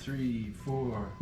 3, 4.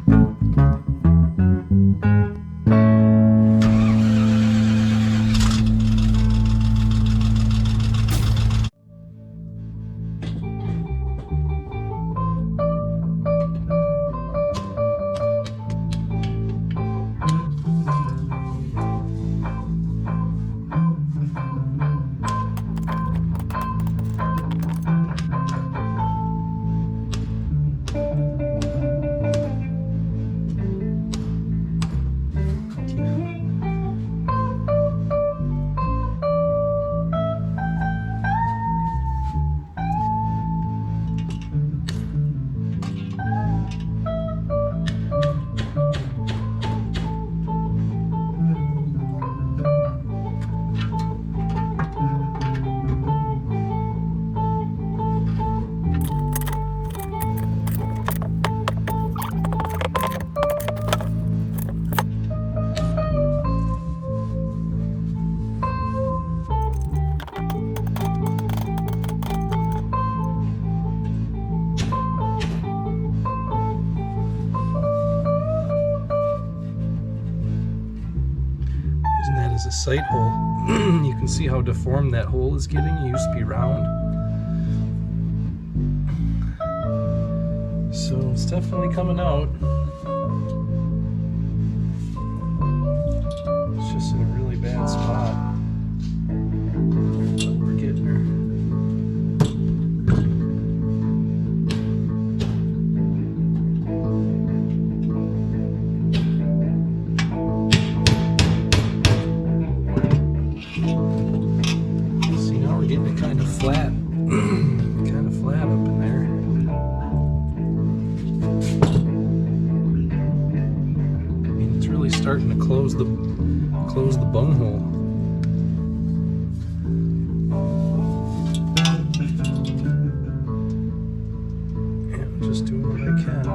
As a sight hole. You can see how deformed that hole is getting. It used to be round. So it's definitely coming out. It's just in a really bad spot. But we're getting her. Flat, kind of flat up in there. I mean, it's really starting to close the bunghole. Yeah, I'm just doing what I can.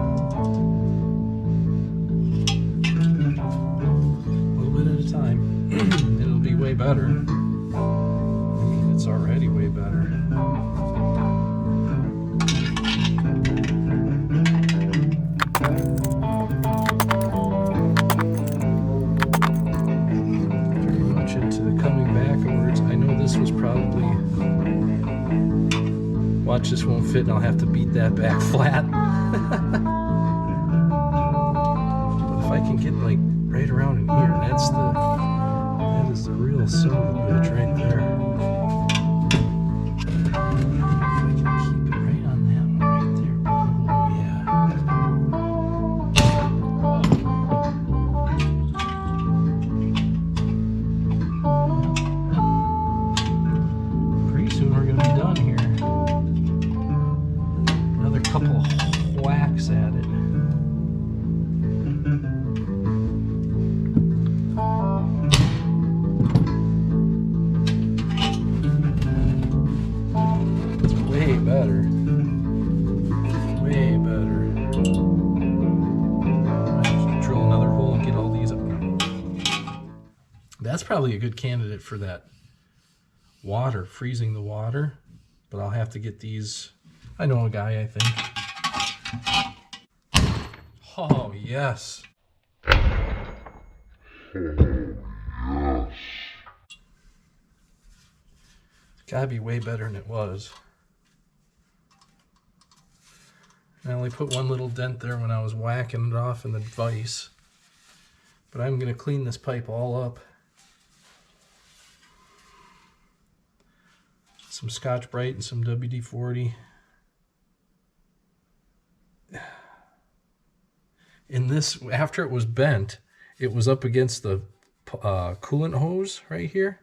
A little bit at a time. It'll be way better. It's already way better. Very much into the coming backwards. I know this was probably... Watch, this won't fit and I'll have to beat that back flat. But if I can get like right around in here, that is the real son of a bitch right there. Couple of whacks at it. It's way better. Way better. I should drill another hole and get all these up. That's probably a good candidate for that water, freezing the water. But I'll have to get these. I know a guy, I think. Oh, yes. It's gotta be way better than it was. I only put one little dent there when I was whacking it off in the vise. But I'm gonna clean this pipe all up. Some Scotch-Brite and some WD-40. In this, after it was bent, it was up against the coolant hose right here.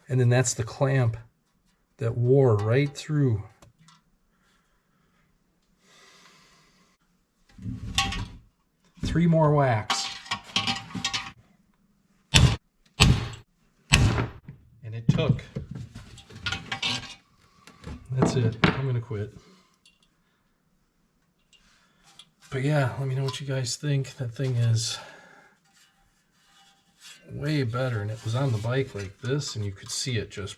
And then that's the clamp that wore right through. Three more whacks. And it took. That's it. I'm going to quit. But yeah, let me know what you guys think. That thing is way better. And it was on the bike like this, and you could see it just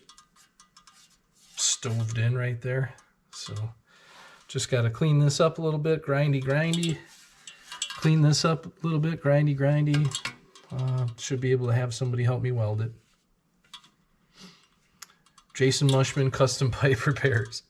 stoved in right there. So Just got to clean this up a little bit, grindy. Clean this up a little bit, grindy. Should be able to have somebody help me weld it. Jason Mushman Custom Pipe Repairs.